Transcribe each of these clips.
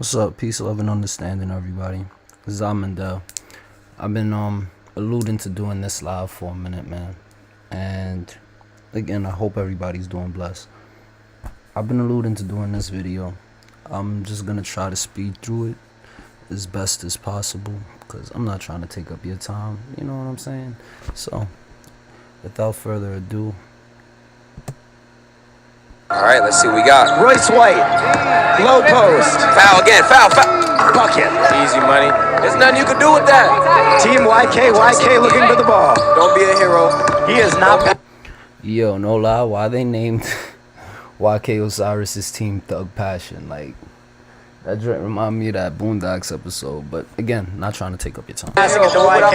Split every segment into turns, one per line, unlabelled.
What's up? Peace, love, and understanding, everybody. This is Mandel. I've been alluding to doing this live for a minute, man. And again, I hope everybody's doing blessed. I've been alluding to doing this video. I'm just gonna try to speed through it as best as possible because I'm not trying to take up your time. You know what I'm saying? So, without further ado.
All right, let's see what we got.
Royce White, low post.
Foul again, foul.
Bucket.
Easy money. There's nothing you can do with that.
Team YK looking for the ball.
Don't be a hero.
He is not.
Yo, no lie, why they named YK Osiris's team Thug Passion? Like, that joint remind me of that Boondocks episode. But again, not trying to take up your time.
Passing it to YK.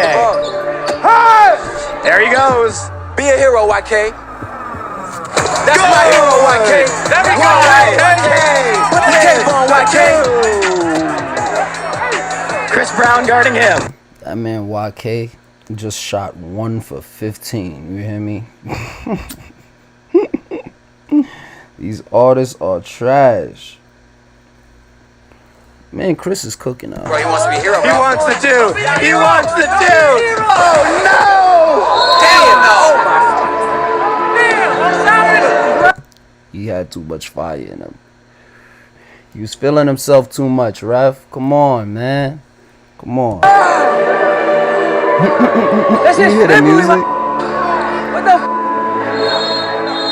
There he goes.
Be a hero, YK. That's my hero, YK. There we go, YK. Put the tape on, YK.
Chris Brown guarding him.
That man YK just shot 1 for 15. You hear me? These artists are trash. Man, Chris is cooking out.
Bro, he wants to be a hero, bro.
He wants the two. He wants the two. Oh, no.
Damn, no.
He had too much fire in him. He was feeling himself too much, ref. Come on, man. Come on.
That shit
You hear the music?
What the?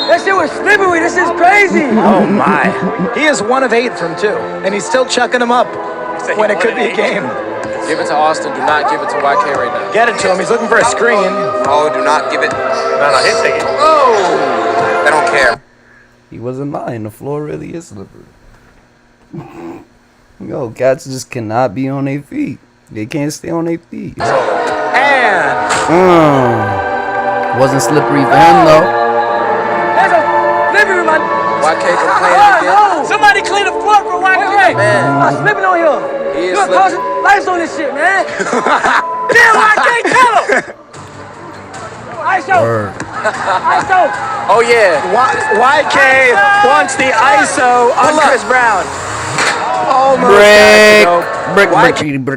That shit was slippery. This is crazy.
Oh, my. He is 1 of 8 from 2, and he's still chucking them up when it could be a game.
Give it to Austin. Do not give it to YK right now.
Get it to him. He's looking for a screen.
Oh, do not give it. No, he's taking it. Oh. They don't care.
He wasn't lying. The floor really is slippery. Yo, cats just cannot be on their feet. They can't stay on their feet.
And
Wasn't slippery for him, though.
That's a slippery, man.
YK can play it again.
Somebody clean the floor for YK.
Man.
I'm slipping on here.
He is
You gotta cause lights on this shit, man. Damn, YK, tell him. ISO.
Word.
ISO.
Oh, yeah.
YK wants the ISO on Chris Brown. Almost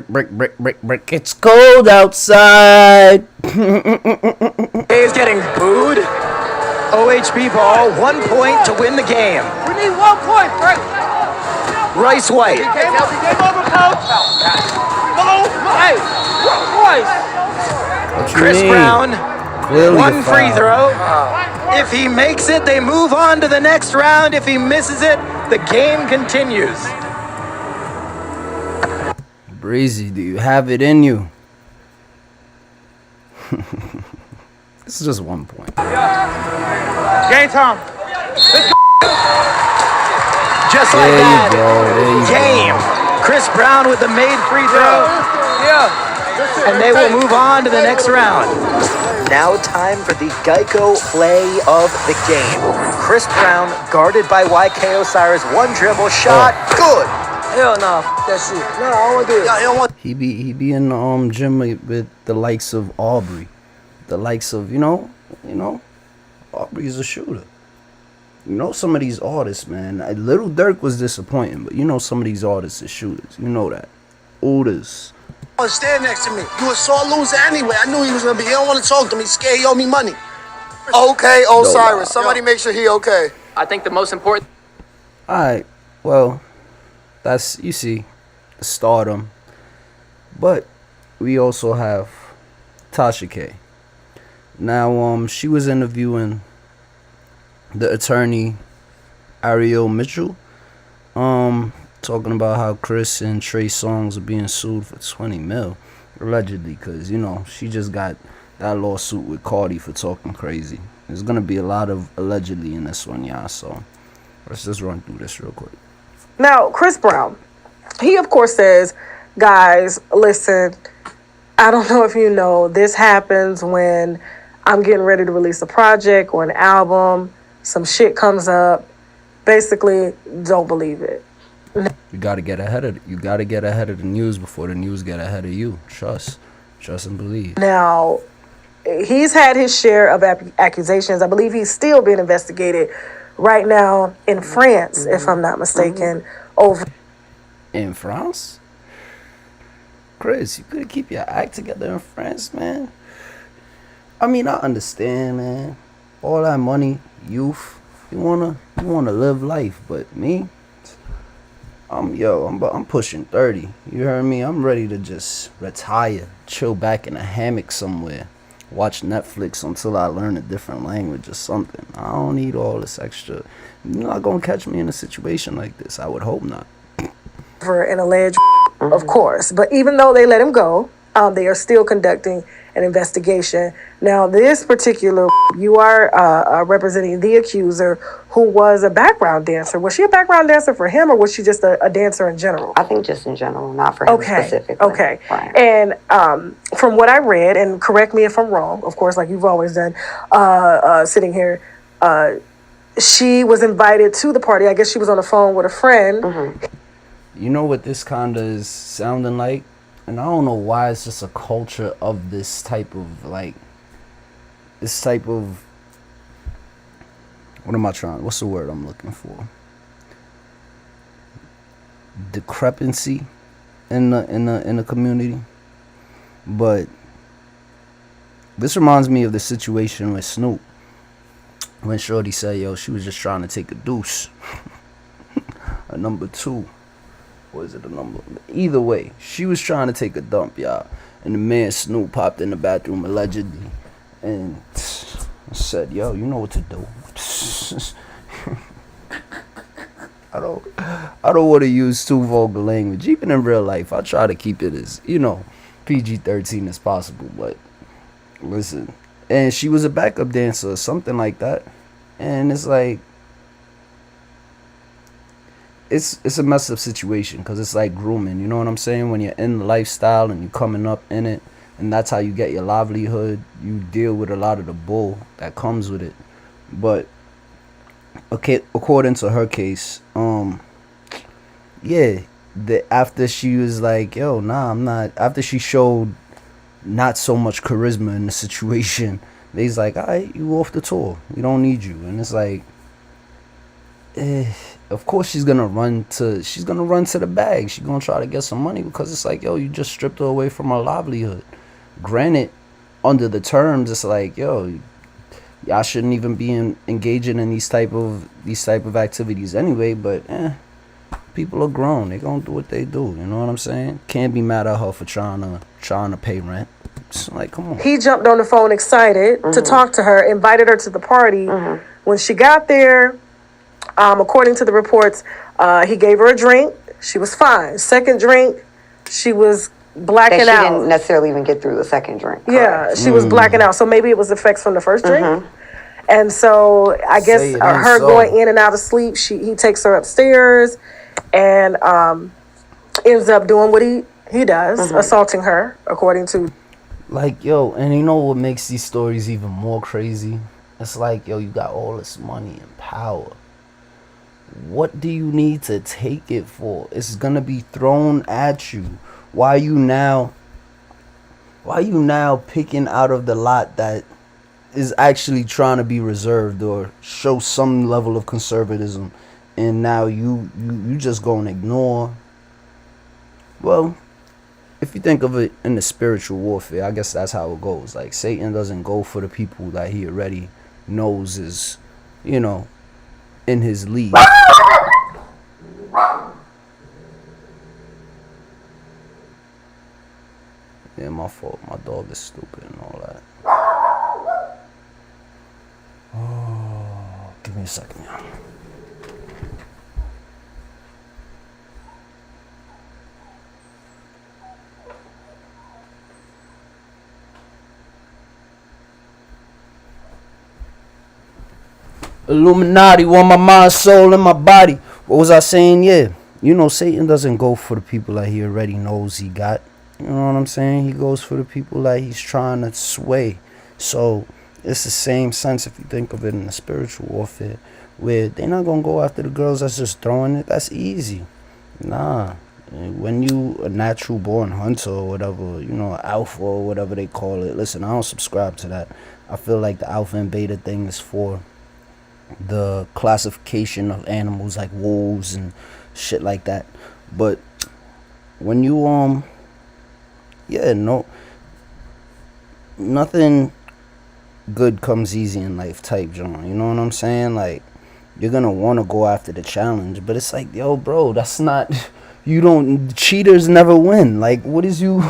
Brick, brick. It's cold outside.
is getting booed. OHB ball, 1 point to win the game.
We need 1 point, Frank.
Royce White.
Game over, coach. Hey, Royce.
What you
Chris
mean?
Brown,
Clearly a
1 free
foul.
throw. If he makes it, they move on to the next round. If he misses it, the game continues.
Breezy, do you have it in you? This is just 1 point.
Game time.
Just like
There you
that.
go. There you
Game. Chris Brown with the made free throw. And they will move on to the next round. Now time for the Geico play of the game. Chris Brown guarded by YK Osiris. 1 dribble shot. Good.
Hell no. That's it. No, I don't want to do it.
He be in the gym with the likes of Aubrey, the likes of you know, Aubrey's a shooter. You know some of these artists, man. Little Dirk was disappointing, but you know some of these artists are shooters. You know that. Otis.
Stand next to me. You a sore loser anyway. I knew he was gonna be. He don't want to talk to me. He's scared. He owe me money. Okay, Osiris. Somebody make sure he okay.
I think the most important.
All right. Well, that's you see, stardom. But we also have Tasha K. Now, she was interviewing the attorney Ariel Mitchell, talking about how Chris and Trey Songz are being sued for 20 mil, allegedly, because, you know, she just got that lawsuit with Cardi for talking crazy. There's going to be a lot of allegedly in this one, y'all, so let's just run through this real quick.
Now, Chris Brown, he of course says, guys, listen, I don't know if you know, this happens when I'm getting ready to release a project or an album, some shit comes up, basically, don't believe it.
You gotta get ahead of the news before the news get ahead of you. Trust and believe.
Now, he's had his share of accusations. I believe he's still being investigated right now in France, if I'm not mistaken, over
In France? Chris, you could keep your act together in France, man. I mean, I understand, man. All that money, youth, you wanna live life, but me, I'm pushing 30. You heard me? I'm ready to just retire, chill back in a hammock somewhere, watch Netflix until I learn a different language or something. I don't need all this extra. You're not gonna catch me in a situation like this. I would hope not.
For an alleged, of course. But even though they let him go, they are still conducting an investigation. Now, this particular, you are representing the accuser, who was a background dancer. Was she a background dancer for him, or was she just a dancer in general?
I think just in general, not for him specifically.
Okay.
Right.
And from what I read, and correct me if I'm wrong, of course, like you've always done, sitting here, she was invited to the party. I guess she was on the phone with a friend.
You know what this kinda is sounding like? And I don't know why it's just a culture of this type of what's the word I'm looking for? Decrepancy in the community. But this reminds me of the situation with Snoop. When Shorty said, yo, she was just trying to take a deuce. A number 2. Was it a number? Either way, she was trying to take a dump, y'all. And the man Snoop popped in the bathroom allegedly and said, yo, you know what to do. I don't want to use too vulgar language. Even in real life, I try to keep it as, PG-13 as possible. But listen, and she was a backup dancer or something like that. And it's like, it's a messed up situation because it's like grooming. You know what I'm saying? When you're in the lifestyle and you're coming up in it, and that's how you get your livelihood, you deal with a lot of the bull that comes with it. But okay, according to her case, after she was like, yo, nah, I'm not. After she showed not so much charisma in the situation, they's like, all right, you off the tour. We don't need you. And it's like, of course she's gonna run to the bag. She's gonna try to get some money because it's like, yo, you just stripped her away from her livelihood. Granted, under the terms, it's like, yo, y'all shouldn't even be engaging in these type of activities anyway. But people are grown. They gonna do what they do. You know what I'm saying? Can't be mad at her for trying to pay rent. It's like, come on.
He jumped on the phone excited to talk to her, invited her to the party. When she got there, according to the reports, he gave her a drink. She was fine. Second drink, she was blacking
She
out.
didn't necessarily even get through the second drink.
Yeah, she was blacking out. So maybe it was effects from the first drink. And so I guess her going in and out of sleep, he takes her upstairs and ends up doing what he does, assaulting her, according to.
Like, yo, and you know what makes these stories even more crazy? It's like, yo, you got all this money and power. What do you need to take it for? It's gonna be thrown at you. Why you now picking out of the lot that is actually trying to be reserved or show some level of conservatism, and now you just gonna ignore? Well, if you think of it in the spiritual warfare, I guess that's how it goes. Like, Satan doesn't go for the people that he already knows is, in his league. Yeah, my fault. My dog is stupid and all that. Oh, give me a second, y'all. Illuminati want my mind, soul, and my body. What was I saying? Yeah. Satan doesn't go for the people that he already knows he got. You know what I'm saying? He goes for the people that he's trying to sway. So it's the same sense if you think of it in the spiritual warfare, where they're not going to go after the girls that's just throwing it. That's easy. Nah. When you a natural born hunter or whatever, alpha or whatever they call it. Listen, I don't subscribe to that. I feel like the alpha and beta thing is for the classification of animals like wolves and shit like that. But when you yeah, no, nothing good comes easy in life type John. You know what I'm saying? Like, you're gonna want to go after the challenge, but it's like, yo, bro, that's not. You don't. Cheaters never win. Like, what is you?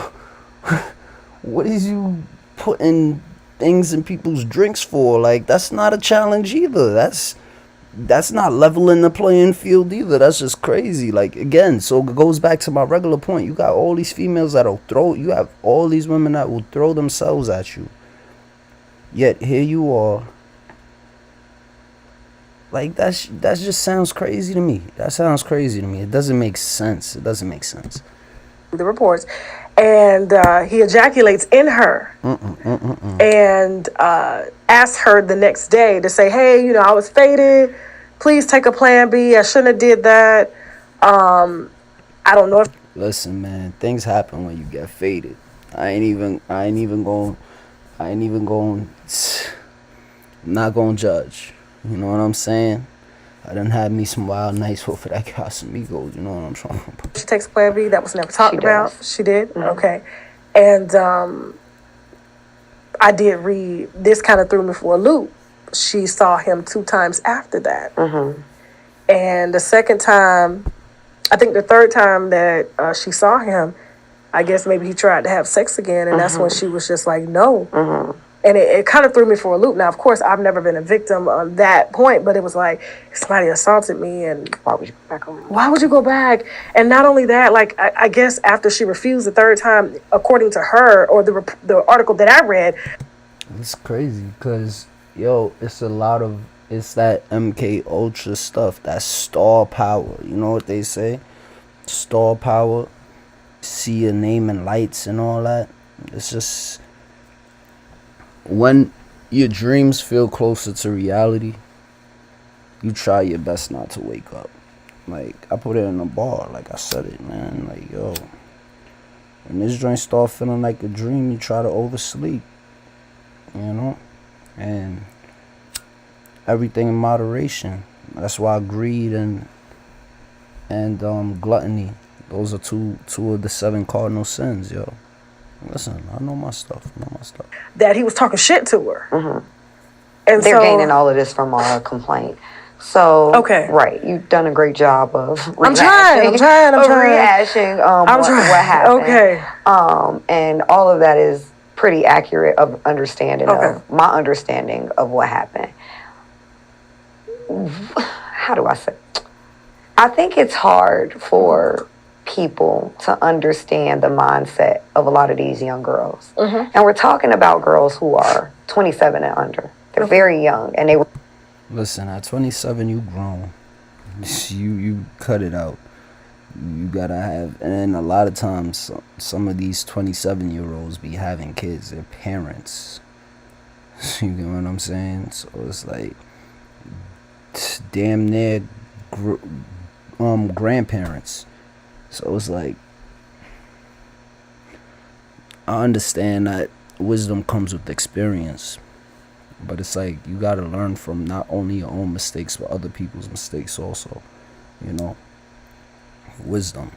What is you putting things in people's drinks for? Like, that's not a challenge either. That's not leveling the playing field either. That's just crazy. Like, again, so it goes back to my regular point. You got all these females that'll throw. You have all these women that will throw themselves at you. Yet here you are. Like, that just sounds crazy to me. That sounds crazy to me. It doesn't make sense. It doesn't make sense.
The reports, and he ejaculates in her, and asks her the next day to say, "Hey, you know, I was faded. Please take a plan B. I shouldn't have did that. I don't know if."
Listen, man, things happen when you get faded. I ain't even going. I'm not going to judge. You know what I'm saying? I done had me some wild nights for that Casamigos. You know what I'm trying to.
She takes plan B. That was never talked about. She did?
Mm-hmm.
Okay. And I did read, this kind of threw me for a loop. She saw him 2 times after that.
Mm-hmm.
And the second time, I think the third time that she saw him, I guess maybe he tried to have sex again. And that's when she was just like, no.
Mm-hmm.
And it kind of threw me for a loop. Now, of course, I've never been a victim of that point, but it was like, somebody assaulted me, and
Why would you go back around?
why would you go back? And not only that, like, I guess after she refused the third time, according to her, or the article that I read.
It's crazy because, yo, it's that MK Ultra stuff, that star power. You know what they say? Star power, see your name in lights and all that. It's just, when your dreams feel closer to reality, you try your best not to wake up. Like, I put it in a bar, like I said it, man. Like, yo, when this joint start feeling like a dream, you try to oversleep, you know? And everything in moderation. That's why greed and gluttony, those are two of the 7 cardinal sins, yo. Listen, I know my stuff.
That he was talking shit to her.
Mm-hmm.
And
they're gaining all of this from our complaint. So,
okay,
right, you've done a great job of
I'm trying.
rehashing what happened.
Okay.
And all of that is pretty accurate of understanding of my understanding of what happened. How do I say? I think it's hard for people to understand the mindset of a lot of these young girls. Mm-hmm. And we're talking about girls who are 27 and under. They're very young, and they were.
Listen, at 27, you grown. You cut it out. You gotta have, and a lot of times, some of these 27-year-olds be having kids. They're parents. You get what I'm saying? So it's like, damn near grandparents. So it's like, I understand that wisdom comes with experience, but it's like, you gotta learn from not only your own mistakes but other people's mistakes also, you know. Wisdom.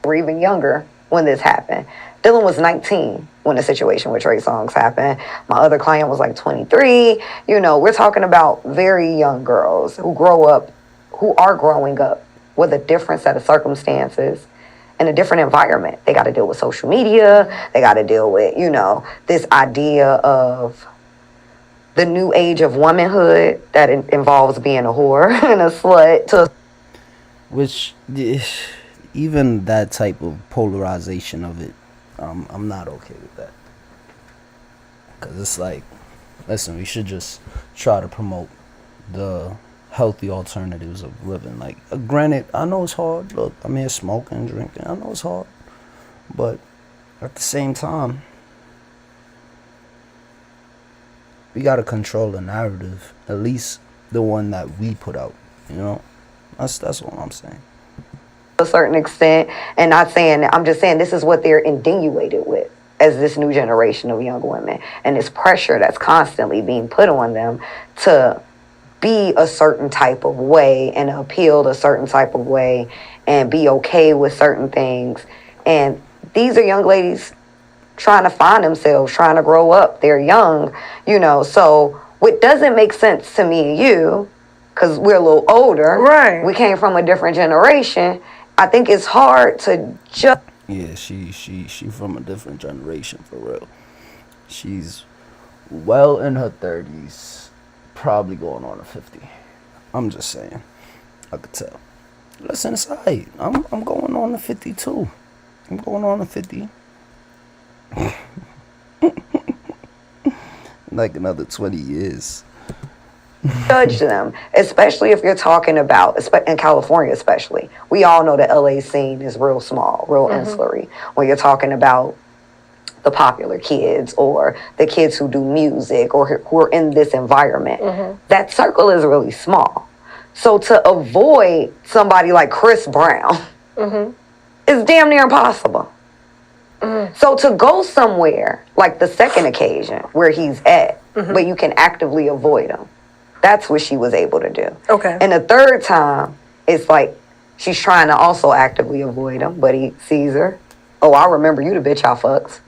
We're even younger when this happened. Dylan was 19 when the situation with Trey Songz happened. My other client was like 23. You know, we're talking about very young girls who are growing up with a different set of circumstances and a different environment. They got to deal with social media. They got to deal with, you know, this idea of the new age of womanhood that involves being a whore and a slut.
Which, even that type of polarization of it, I'm not okay with that. Because it's like, listen, we should just try to promote the healthy alternatives of living. Like, granted, I know it's hard. Look, I'm here smoking, drinking. I know it's hard. But at the same time, we got to control the narrative. At least the one that we put out, you know? That's all I'm saying.
To a certain extent, and not saying, I'm just saying this is what they're insinuated with as this new generation of young women, and this pressure that's constantly being put on them to be a certain type of way and appeal a certain type of way and be okay with certain things. And these are young ladies trying to find themselves, trying to grow up. They're young, you know. So what doesn't make sense to me and you, because we're a little older,
Right.
we came from a different generation. I think it's hard to just.
Yeah, she from a different generation for real. She's well in her 30s, probably going on to 50. I'm just saying. I could tell. Listen, it's alright. I'm going on to 50 too. I'm going on to 50. Like another 20 years.
Judge them, especially if you're talking about, in California especially. We all know the LA scene is real small, real insular. When you're talking about the popular kids or the kids who do music or who are in this environment, that circle is really small. So to avoid somebody like Chris Brown is damn near impossible. So to go somewhere like the second occasion where he's at, but you can actively avoid him, that's what she was able to do.
Okay.
And the third time, it's like she's trying to also actively avoid him, but he sees her. Oh, I remember you, the bitch I fucks.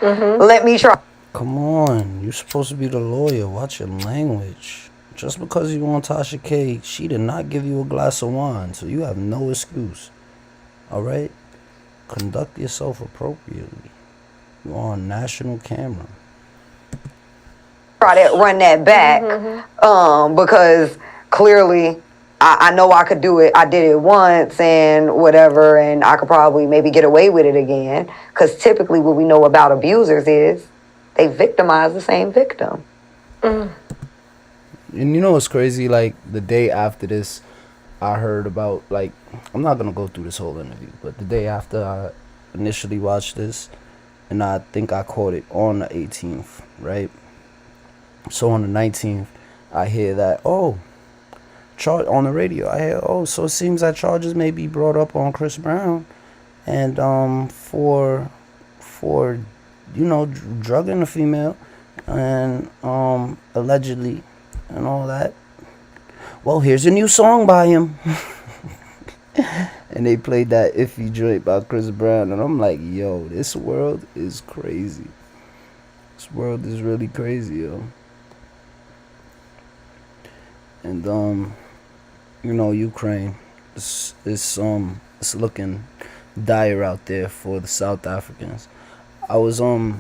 Let me try.
Come on, you're supposed to be the lawyer. Watch your language. Just because you want Tasha K, she did not give you a glass of wine, so you have no excuse. All right? Conduct yourself appropriately. You're on national camera.
Try to run that back because clearly I know I could do it. I did it once and whatever, and I could probably maybe get away with it again, because typically what we know about abusers is they victimize the same victim.
And you know what's crazy? Like, the day after this, I heard about, like, I'm not going to go through this whole interview, but the day after I initially watched this, and I think I caught it on the 18th, right? So on the 19th, I hear that, on the radio, I hear, so it seems that charges may be brought up on Chris Brown, and for drugging a female, and allegedly, and all that. Well, here's a new song by him. And they played that Iffy joint by Chris Brown, and I'm like, yo, this world is crazy. This world is really crazy, yo. And Ukraine, it's looking dire out there for the South Africans. I was under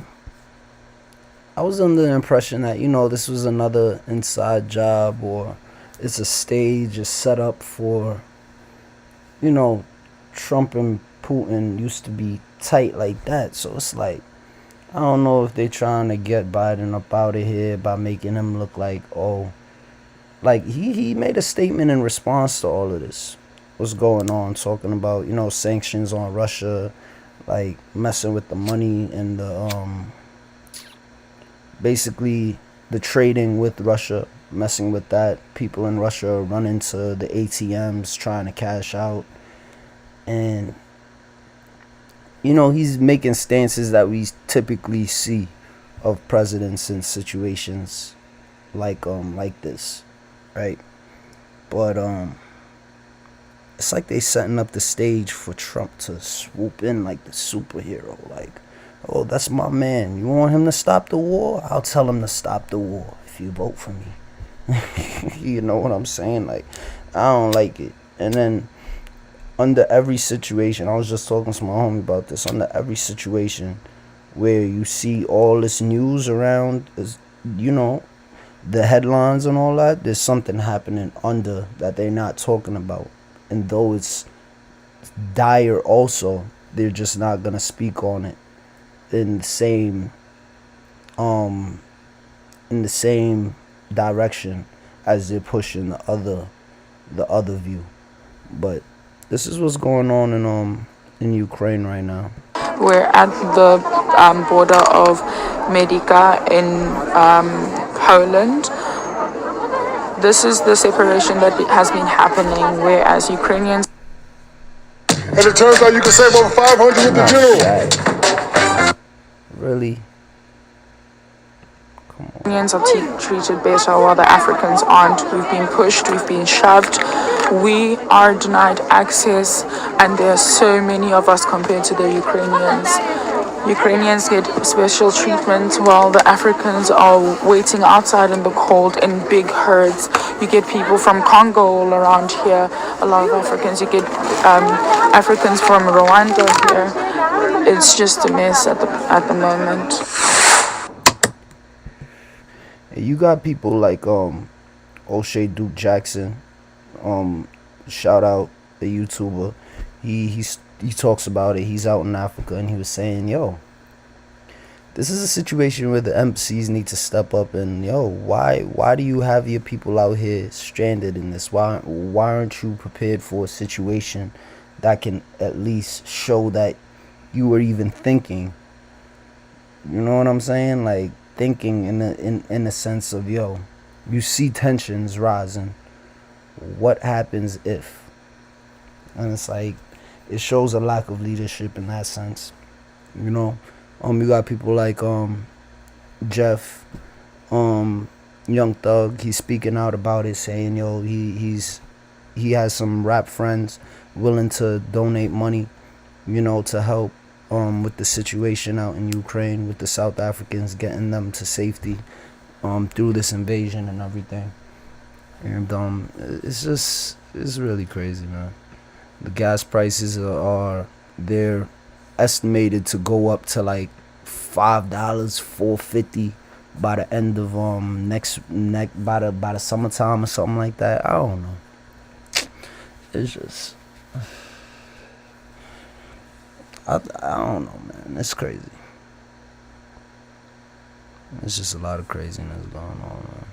the impression that this was another inside job, or it's a stage, a setup for Trump and Putin used to be tight like that. So it's like, I don't know if they're trying to get Biden up out of here by making him look like, like he made a statement in response to all of this. What's going on, talking about, sanctions on Russia, like messing with the money and the basically the trading with Russia, messing with that. People in Russia run into the ATMs trying to cash out. And he's making stances that we typically see of presidents in situations like this, right? But it's like they setting up the stage for Trump to swoop in like the superhero, like, oh, that's my man. You want him to stop the war? I'll tell him to stop the war if you vote for me. You know what I'm saying? Like, I don't like it. And then under every situation, I was just talking to my homie about this, under every situation where you see all this news around, is, the headlines and all that, there's something happening under that they're not talking about. And though it's dire also, they're just not going to speak on it in the same direction as they're pushing the other view. But this is what's going on in Ukraine right now.
We're at the border of Medica in Poland. This is the separation that has been happening, whereas Ukrainians.
And it turns out you can save over 500 with the general.
Really?
Ukrainians are treated better while the Africans aren't. We've been pushed, we've been shoved, we are denied access, and there are so many of us compared to the Ukrainians. Ukrainians get special treatment while the Africans are waiting outside in the cold in big herds. You get people from Congo all around here, a lot of Africans. You get Africans from Rwanda here. It's just a mess at the moment.
You got people like O'Shea Duke Jackson, shout out the YouTuber. He talks about it. He's out in Africa and he was saying, yo, this is a situation where the embassies need to step up and why do you have your people out here stranded in this? Why aren't you prepared for a situation that can at least show that you were even thinking? You know what I'm saying? Like thinking in the sense of you see tensions rising. What happens if? And it's like it shows a lack of leadership in that sense. You got people like Jeff, Young Thug. He's speaking out about it, saying he has some rap friends willing to donate money, to help with the situation out in Ukraine with the South Africans, getting them to safety through this invasion and everything. And it's really crazy, man. The gas prices they're estimated to go up to like $5, $4.50 by the end of by the summertime or something like that. I don't know. It's just I don't know, man. It's crazy. It's just a lot of craziness going on, man.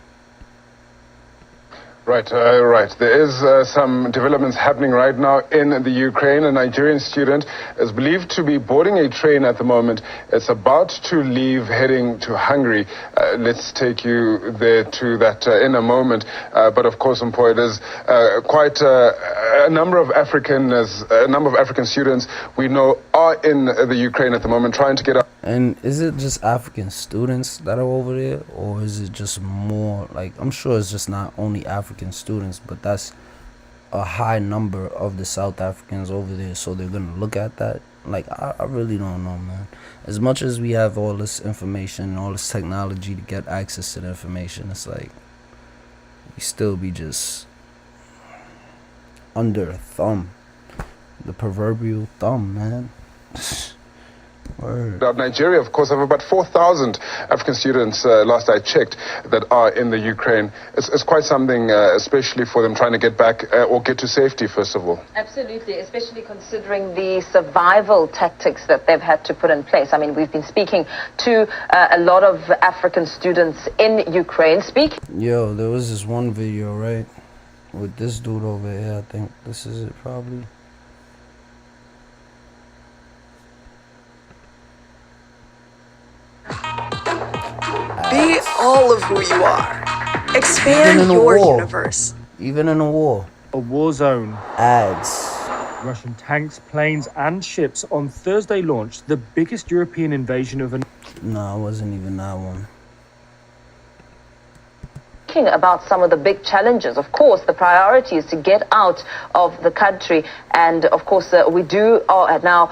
Right. There is some developments happening right now in the Ukraine. A Nigerian student is believed to be boarding a train at the moment. It's about to leave, heading to Hungary. Let's take you there to that in a moment. But of course, Mpo, there's quite a number of African students we know are in the Ukraine at the moment, trying to get out.
And is it just African students that are over there, or is it just more like, I'm sure it's just not only African students, but that's a high number of the South Africans over there, so they're gonna look at that. Like, I really don't know, man. As much as we have all this information and all this technology to get access to the information, it's like we still be just under a thumb, the proverbial thumb, man. Word.
Nigeria, of course, have about 4,000 African students, last I checked, that are in the Ukraine. It's quite something, especially for them trying to get back or get to safety, first of all.
Absolutely, especially considering the survival tactics that they've had to put in place. I mean, we've been speaking to a lot of African students in Ukraine.
Yo, there was this one video, right, with this dude over here. I think this is it, probably.
Be all of who you are. Expand your universe.
Even in a war.
A war zone.
Ads.
Russian tanks, planes, and ships on Thursday launched the biggest European invasion of
No, it wasn't even that one.
About some of the big challenges. Of course, the priority is to get out of the country, and of course, we do now,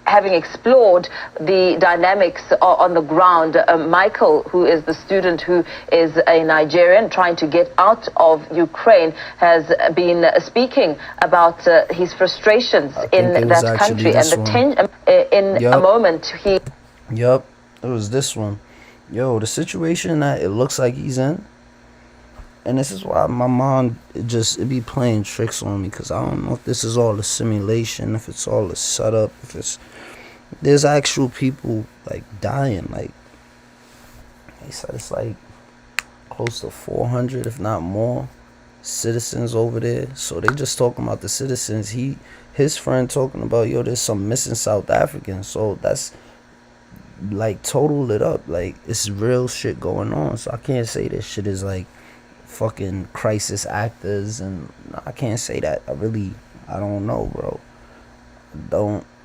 having explored the dynamics on the ground. Michael, who is the student who is a Nigerian trying to get out of Ukraine, has been speaking about his frustrations in that country, and the tension. A moment,
Yup, it was this one. Yo, the situation that it looks like he's in, and this is why my mom it be playing tricks on me, because I don't know if this is all a simulation, if it's all a setup, there's actual people like dying. Like they said, it's like close to 400, if not more, citizens over there. So they just talking about the citizens. His friend talking about, yo, there's some missing South Africans. So that's like total it up. Like, it's real shit going on. So I can't say this shit is like fucking crisis actors, and I can't say that. I don't know, bro.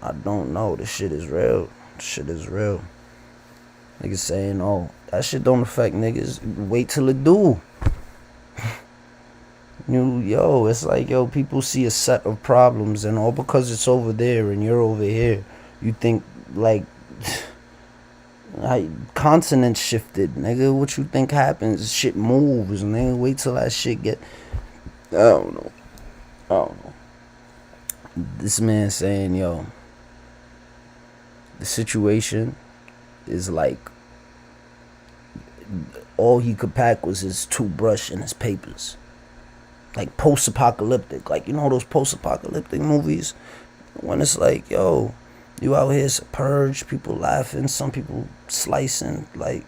I don't know. This shit is real. Shit is real. Niggas saying, oh, that shit don't affect niggas. Wait till it do. It's like, yo, people see a set of problems, and all because it's over there and you're over here, you think, like, continent shifted, nigga. What you think happens? Shit moves, nigga. Wait till that shit get. I don't know. This man saying, yo, the situation is like, all he could pack was his toothbrush and his papers. Like post-apocalyptic. Like, you know those post-apocalyptic movies? When it's like, yo, you out here, it's a purge, people laughing, some people slicing. Like,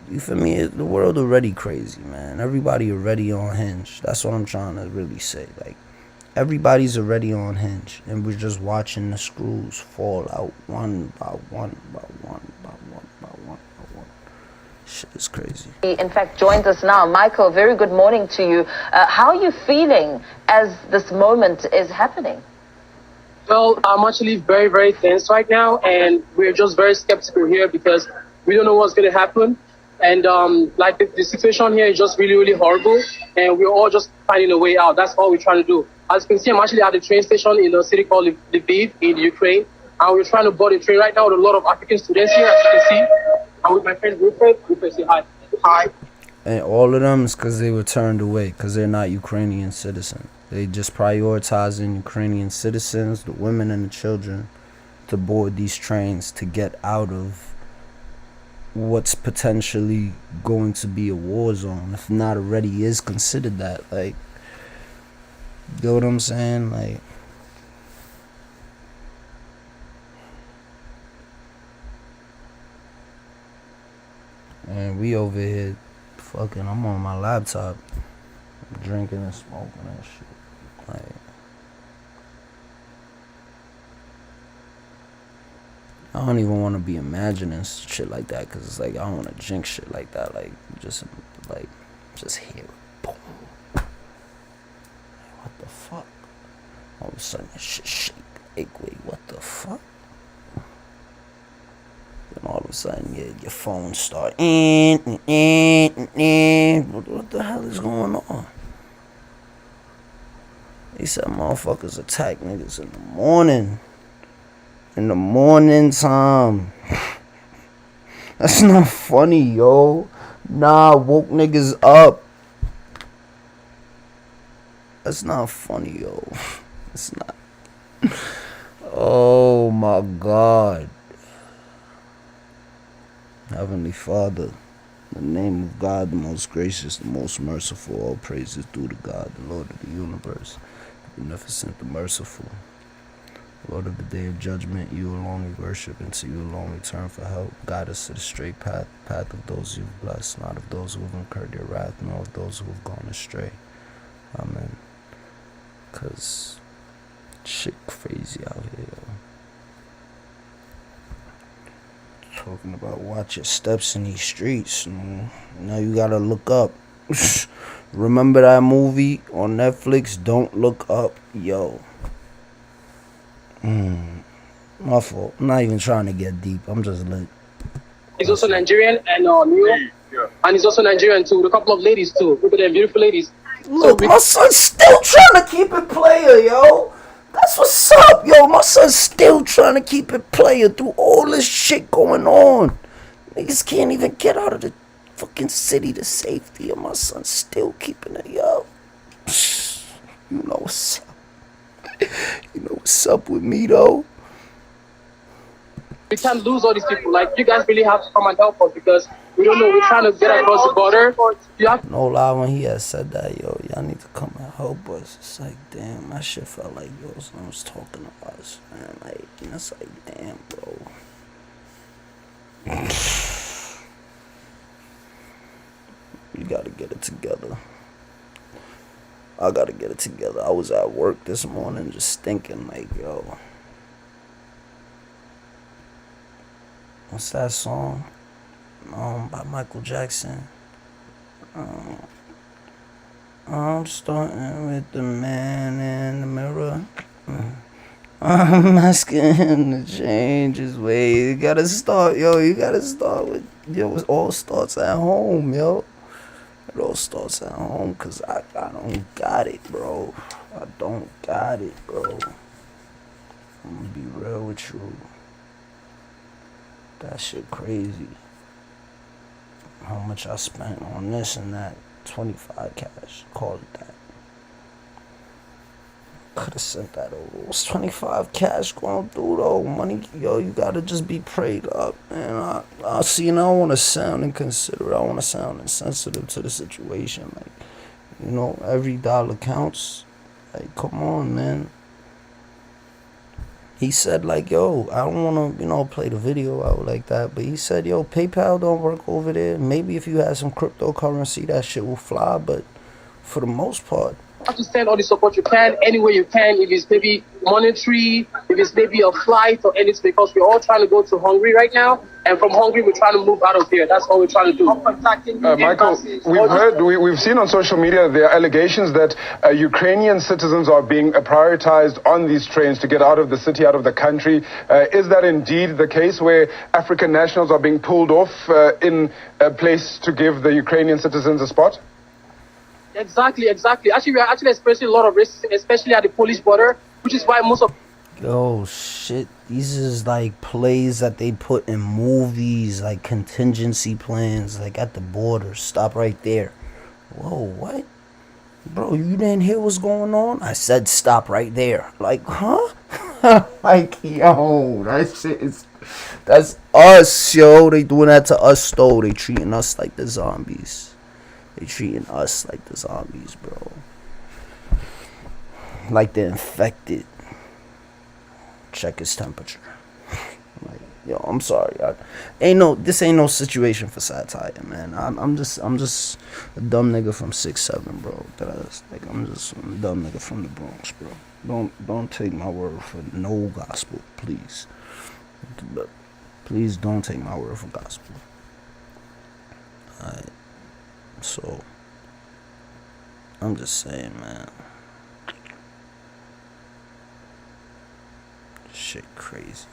you feel me? The world already crazy, man. Everybody already on hinge. That's what I'm trying to really say. Like, everybody's already on hinge, and we're just watching the screws fall out one by one by one by one by one by one. Shit is crazy.
He, in fact, joins us now. Michael, very good morning to you. How are you feeling as this moment is happening?
Well, I'm actually very, very tense right now, and we're just very skeptical here because we don't know what's going to happen. And like the situation here is just really, really horrible, and we're all just finding a way out. That's all we're trying to do. As you can see, I'm actually at the train station in a city called Lviv in Ukraine, and we're trying to board a train right now with a lot of African students here, as you can see. I'm with my friend Rupert. Rupert, say hi. Hi.
And all of them is because they were turned away, because they're not Ukrainian citizens. They just prioritizing Ukrainian citizens, the women and the children, to board these trains to get out of what's potentially going to be a war zone, if not already is considered that. Like, you know what I'm saying? Like, and we over here fucking, I'm on my laptop drinking and smoking and shit. Like, I don't even want to be imagining shit like that, because it's like, I don't want to jinx shit like that. Like, just here. Boom. What the fuck? All of a sudden, shit shake. Like, wait, what the fuck? Then all of a sudden, your phone start. What the hell is going on? They said motherfuckers attack niggas in the morning. In the morning time. That's not funny, yo. Nah, woke niggas up. That's not funny, yo. It's not. Oh my God. Heavenly Father, in the name of God, the most gracious, the most merciful, all praises due to God, the Lord of the universe, the beneficent, the merciful. Lord of the day of judgment, you alone we worship, and to you alone we turn for help. Guide us to the straight path, path of those you've blessed, not of those who have incurred your wrath, nor of those who have gone astray. Amen. Cause shit crazy out here, yo. Talking about watch your steps in these streets. Now you gotta look up. Remember that movie on Netflix, Don't Look Up? Yo. My fault. I'm not even trying to get deep. I'm just lit.
He's also Nigerian and New York. Yeah. And he's also Nigerian too, with a couple of ladies too. Look at them, beautiful ladies.
Look, my son's still trying to keep it player, yo. That's what's up, yo. My son's still trying to keep it player through all this shit going on. Niggas can't even get out of the fucking city to safety, and my son's still keeping it, yo. You know what's up. You know what's up with me, though?
We can't lose all these people. Like, you guys really have to come and help us because we don't know. We're trying to get across the border.
No lie, when he had said that, yo, y'all need to come and help us. It's like, damn, that shit felt like, yo, someone was talking to us, man. Like, you know, it's like, damn, bro. You gotta get it together. I gotta get it together. I was at work this morning just thinking, like, yo, what's that song? By Michael Jackson. I'm starting with the man in the mirror. I'm asking him to change his ways. You gotta start, yo. You gotta start with, yo. It all starts at home, yo. It all starts at home, cause I don't got it, bro. I don't got it, bro. I'm gonna be real with you. That shit crazy. How much I spent on this and that. 25 cash. Call it that. Could have sent that over. It was 25 cash going through though. Money, yo, you gotta just be prayed up, man. I see, and I don't want to sound inconsiderate. I want to sound insensitive to the situation. Like, you know, every dollar counts. Like, come on, man. He said, like, yo, I don't want to, you know, play the video out like that. But he said, yo, PayPal don't work over there. Maybe if you had some cryptocurrency, that shit will fly. But for the most part,
You have to send all the support you can, any way you can, if it's maybe monetary, if it's maybe a flight or anything, because we're all trying to go to Hungary right now, and from Hungary we're trying to move out of here. That's all we're trying to do.
Michael, we've seen on social media there are allegations that Ukrainian citizens are being prioritized on these trains to get out of the city, out of the country. Is that indeed the case, where African nationals are being pulled off in a place to give the Ukrainian citizens a spot?
Exactly. Actually, we are actually experiencing a lot of risks, especially at the Polish border, which is why most of...
yo, shit, these is like plays that they put in movies, like contingency plans, like at the border. Stop right there. Whoa, what? Bro, you didn't hear what's going on? I said stop right there. Like, huh? Like, yo, that shit is... That's us, yo. They doing that to us, though. They treating us like the zombies. They treating us like the zombies, bro. Like the infected. Check his temperature. Like, yo, I'm sorry. This ain't no situation for satire, man. I'm just a dumb nigga from 6'7", bro. I'm just a dumb nigga from the Bronx, bro. Don't take my word for no gospel, please. Please don't take my word for gospel. Alright. So, I'm just saying, man. Shit crazy.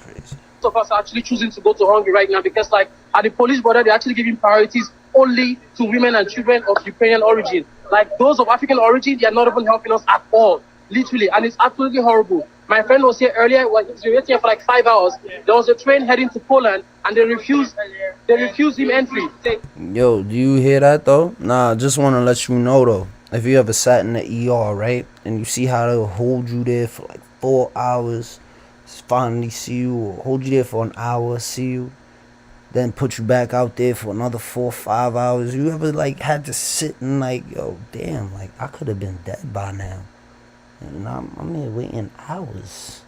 Most of us are actually choosing to go to Hungary right now because, like, at the Polish border, they're actually giving priorities only to women and children of Ukrainian origin. Like, those of African origin, they are not even helping us at all. Literally. And it's absolutely horrible. My friend was here earlier. He was waiting here for like 5 hours. There was a train heading to Poland, and they refused him entry.
Yo, do you hear that though? Nah, just want to let you know though. If you ever sat in the ER, right, and you see how they'll hold you there for like 4 hours, finally see you, or hold you there for an hour, see you, then put you back out there for another 4 or 5 hours. You ever like had to sit and like, yo, damn, like I could have been dead by now. And I'm here waiting hours.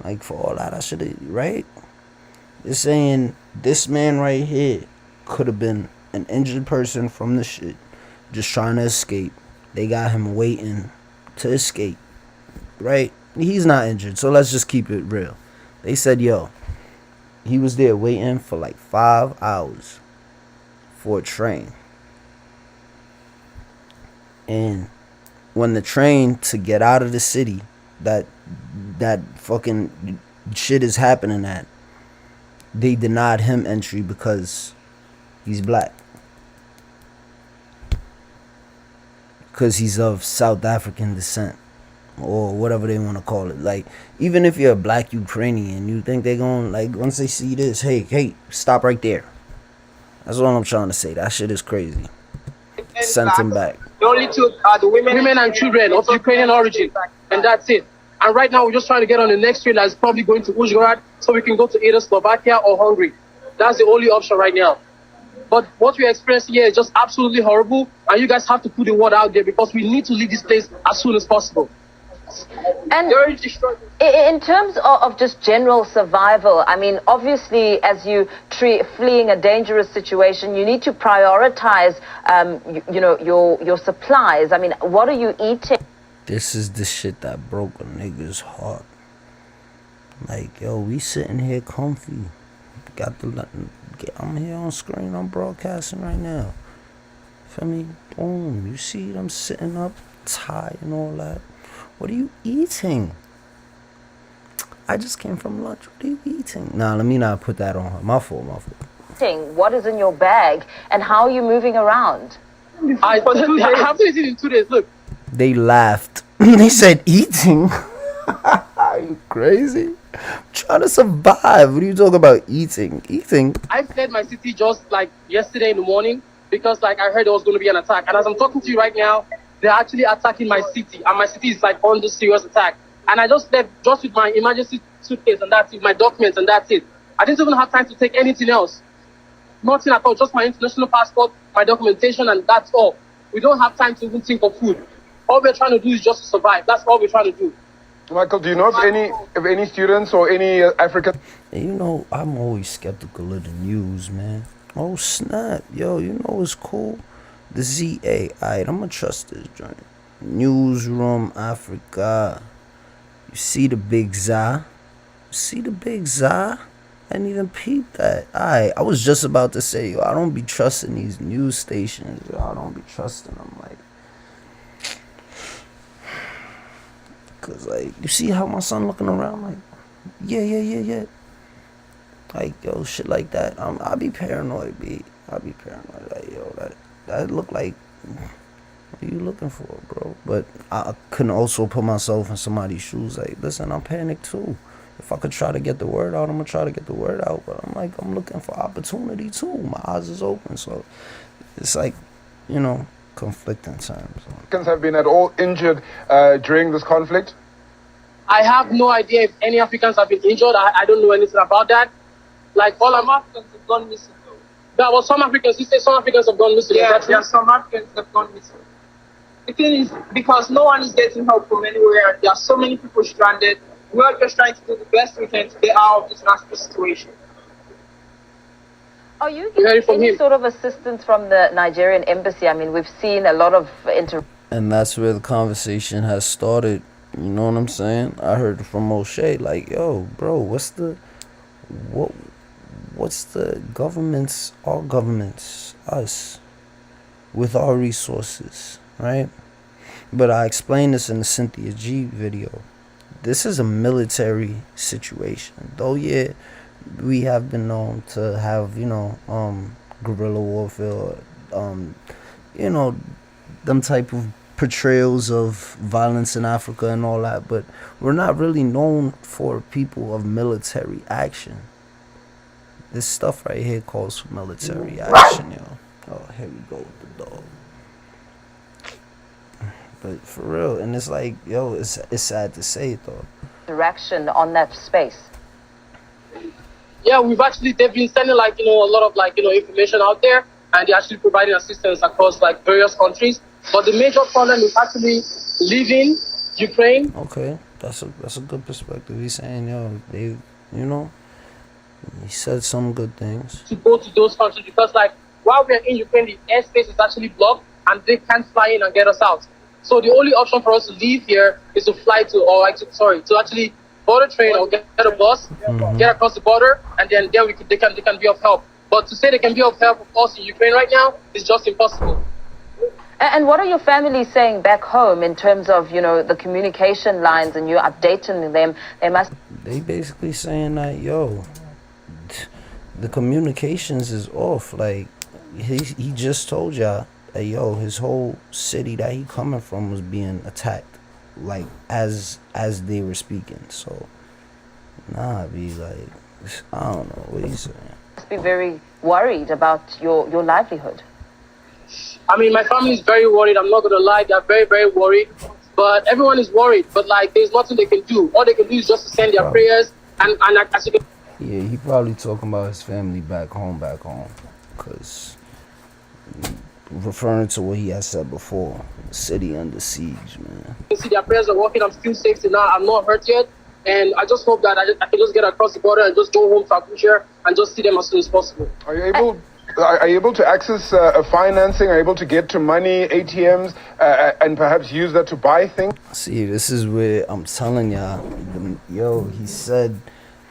Like, for all that, I should have, right? They're saying this man right here could have been an injured person from the shit, just trying to escape. They got him waiting to escape, right? He's not injured, so let's just keep it real. They said, yo, he was there waiting for like 5 hours for a train. And when the train to get out of the city that fucking shit is happening at, they denied him entry because he's black. Because he's of South African descent. Or whatever they want to call it. Like, even if you're a black Ukrainian, you think they're going, like, once they see this, hey, stop right there. That's all I'm trying to say. That shit is crazy. Sent him back.
The only two are the women and children of Ukrainian origin, and that's it. And right now, we're just trying to get on the next train that's probably going to Uzhhorod, so we can go to either Slovakia or Hungary. That's the only option right now. But what we're experiencing here is just absolutely horrible, and you guys have to put the word out there because we need to leave this place as soon as possible.
And in terms of just general survival, I mean, obviously, as you fleeing a dangerous situation, you need to prioritize, your supplies. I mean, what are you eating?
This is the shit that broke a nigga's heart. Like, yo, we sitting here comfy. I'm here on screen. I'm broadcasting right now. Feel me? Boom. You see them sitting up, tie and all that. What are you eating? I just came from lunch. What are you eating? Nah, let me not put that on her. My fault.
What is in your bag and how are you moving around?
I haven't eaten in 2 days. Look.
They laughed. They said eating. Are you crazy? I'm trying to survive. What are you talking about eating?
I fled my city just like yesterday in the morning because like I heard there was going to be an attack. And as I'm talking to you right now, they're actually attacking my city. And my city is like under serious attack. And I just left just with my emergency suitcase and that's it, my documents and that's it. I didn't even have time to take anything else. Nothing at all, just my international passport, my documentation, and that's all. We don't have time to even think of food. All we're trying to do is just to survive. That's all we're trying to do.
Michael, do you know if any students or any African...
You know, I'm always skeptical of the news, man. Oh, snap. Yo, you know what's cool? The ZA. Alright, I'm gonna trust this joint. Newsroom Africa. You see the big za? I didn't even peep that. I was just about to say, yo, I don't be trusting these news stations. Yo, I don't be trusting them. Like, cause like, you see how my son looking around? Like, yeah. Like, yo, shit like that. I be paranoid, B. I be paranoid. Like, yo, that look like, what are you looking for, bro? But I couldn't also put myself in somebody's shoes. Like, listen, I'm panicked too. If I could try to get the word out, I'm gonna try to get the word out. But I'm looking for opportunity too. My eyes is open, so it's like, you know, conflicting terms.
Africans have been at all injured during this conflict?
I have no idea if any Africans have been injured. I don't know anything about that. Like all Africans have gone missing. There was some Africans. You say some Africans have gone missing.
Yeah, there are some Africans that have gone missing. The thing is, because no one is getting help from anywhere, and there are so many people stranded. We're just trying to do the best we can to get out of this nasty situation.
Are you getting any sort of assistance from the Nigerian embassy? I mean, we've seen a lot of
And that's where the conversation has started. You know what I'm saying? I heard from O'Shea, like, yo, bro, what's the government's, our government's, us, with our resources, right? But I explained this in the Cynthia G video. This is a military situation. Though, yeah, we have been known to have, you know, guerrilla warfare, you know, them type of portrayals of violence in Africa and all that, but we're not really known for people of military action. This stuff right here calls for military action, yo. Oh, here we go with the dog. But for real, and it's like, yo, it's sad to say it though.
Direction on that space.
Yeah, they've been sending like, you know, a lot of like, you know, information out there, and they're actually providing assistance across like various countries. But the major problem is actually leaving Ukraine.
Okay, that's a good perspective. He's saying, yo, they, you know, he said some good things.
To go to those countries because like while we're in Ukraine, the airspace is actually blocked and they can't fly in and get us out. So the only option for us to leave here is to fly to actually board a train or get a bus, get across the border, and then there they can be of help. But to say they can be of help for us in Ukraine right now is just impossible.
And what are your families saying back home in terms of, you know, the communication lines and you updating them?
They basically saying that, yo, the communications is off. Like, he just told y'all that, yo, his whole city that he coming from was being attacked, like, as they were speaking. So, nah, be like, I don't know what he's saying.
Must be very worried about your livelihood.
I mean, my family is very worried. I'm not going to lie. They're very, very worried. But everyone is worried. But, like, there's nothing they can do. All they can do is just to send their prayers. And as you can...
Yeah, he probably talking about his family back home. Because referring to what he had said before, the city under siege, man.
You see, their prayers are working. I'm still safe till now. I'm not hurt yet. And I just hope that I can just get across the border and just go home to Abuja and just see them as soon as possible.
Are you able to access financing? Are you able to get to money, ATMs, and perhaps use that to buy things?
See, this is where I'm telling y'all, yo, he said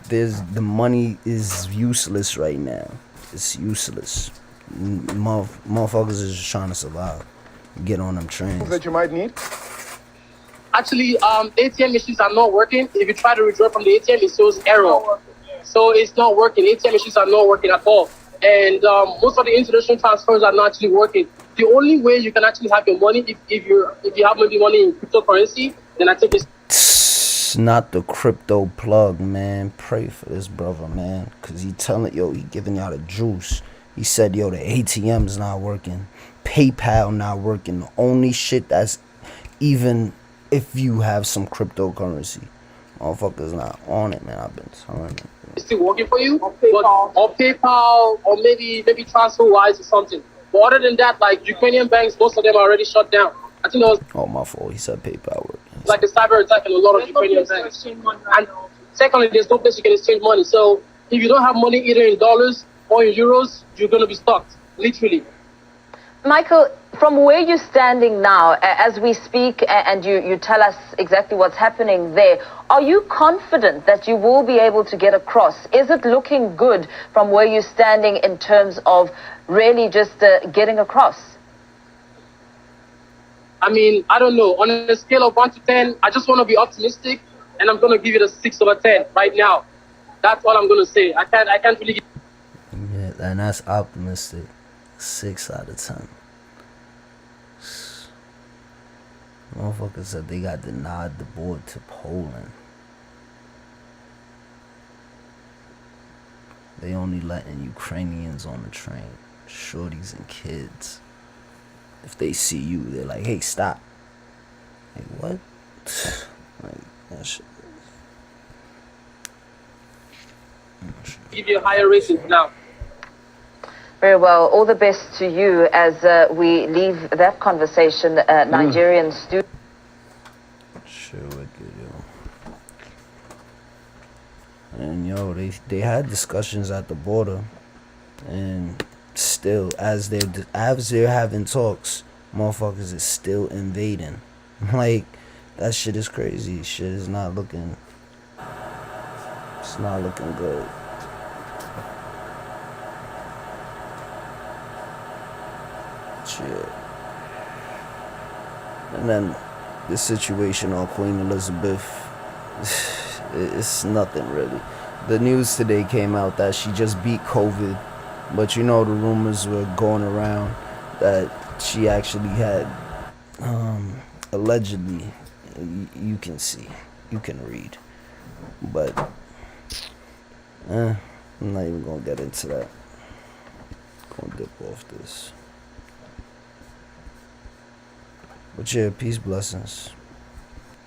the money is useless right now. It's useless. Motherfuckers is just trying to survive. Get on them trains.
That you might need?
Actually, ATM machines are not working. If you try to withdraw from the ATM, it shows error. So it's not working. ATM machines are not working at all. And most of the international transfers are not actually working. The only way you can actually have your money, if you have maybe money in cryptocurrency, then I think it's
not the crypto plug, man. Pray for this brother, man, because he giving y'all the juice. He said, yo, the ATM's not working, PayPal not working. The only shit that's even if you have some cryptocurrency, motherfuckers not on it, man. I've been telling you.
It's still working for you, or PayPal, or maybe TransferWise or something. But other than that, like Ukrainian banks, most of them are already shut down. I think that was
my fault. He said PayPal working.
Like a cyber attack in a lot of Ukrainian banks. And secondly, there's no place you can exchange money. So if you don't have money either in dollars or in euros, you're going to be stuck, literally.
Michael, from where you're standing now, as we speak, and you tell us exactly what's happening there, are you confident that you will be able to get across? Is it looking good from where you're standing in terms of really just getting across?
I mean, I don't know. On a scale of 1 to 10, I just want to be optimistic, and I'm going to give it a 6 over 10 right now. That's all I'm going to say. I can't really.
Yeah, and that's optimistic. 6 out of 10. Motherfuckers said they got denied the board to Poland. They only letting Ukrainians on the train, shorties and kids. If they see you, they're like, hey, stop. Like, what? Like, that shit.
Give you a higher rating now.
Very well. All the best to you as we leave that conversation. Nigerian students.
Sure, wicked, yo. And yo, they had discussions at the border, and still, as they're having talks, motherfuckers is still invading. Like, that shit is crazy. Shit is not looking. It's not looking good. Shit. And then the situation on Queen Elizabeth, it's nothing really. The news today came out that she just beat COVID, but you know the rumors were going around that she actually had, allegedly, you can see, you can read, but I'm not even gonna get into that. Gonna dip off this. But yeah, peace, blessings.